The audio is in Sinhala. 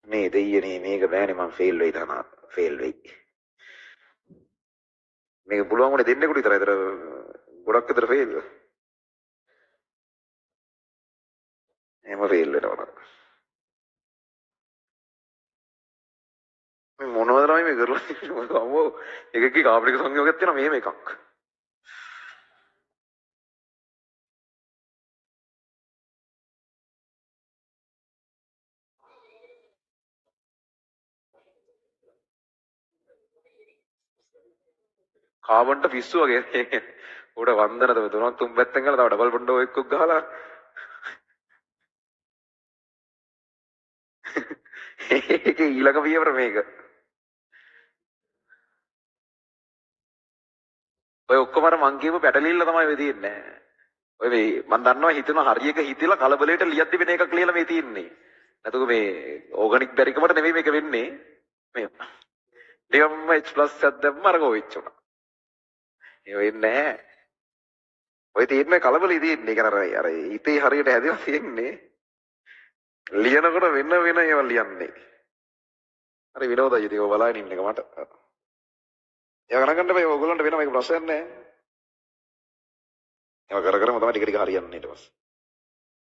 මේ දෙයියනේ මේක බෑනේ මම ෆේල් වෙයි තමයි ෆේල් වෙයි. මේක පුළුවන් උනේ දෙන්නෙකුට විතරයි. ඒතර ගොඩක් විතර ෆේල්. එහෙම ෆේල් වෙනවා. මේ මොනවද තමයි මේ කරලා තියෙන්නේ අම්මෝ එකකේ කාබනික සංයෝගයක් තියෙනවා මෙහෙම එකක්. කාබන්ට පිස්සු වගේ උඩ වන්දනද තුනක් තුන් පැත්තෙන් ගාලා තව ඩබල් බොන්ඩෝ එක්කක් ගහලා ඒකේ ඊළඟ පියවර මේක. ඔය ඔක්කොම අර මං කියපු පැටලිල්ල තමයි වෙ තියෙන්නේ. ඔය මේ මම දන්නවා හිතන හරියක හිතලා කලබලයට ලියද්දි වෙන එකක් ලියලා මේ තියෙන්නේ. නැතුක මේ ඕගනික් බැරිකමට නෙමෙයි මේක වෙන්නේ. මේ නිකම්ම H+ එකක් දැම්ම අර ගොවිච්චුණා. ඒ වෙන්නේ නැහැ. ඔය තියෙන්නේ කලබලෙ තියෙන්නේ. ඒක අර හිතේ හරියට හැදෙලා තියෙන්නේ. ලියනකොට වෙන ඒවා ලියන්නේ. හරි විනෝදයි ඉතින් ඔය බලන්න ඉන්න එක මට. ඒව ගණන් ගන්න බෑ. ඔයගොල්ලන්ට වෙන මේක ප්‍රශ්නයක් නැහැ. ඒව කර කරම තමයි ටික ටික හරියන්නේ ඊට පස්සේ.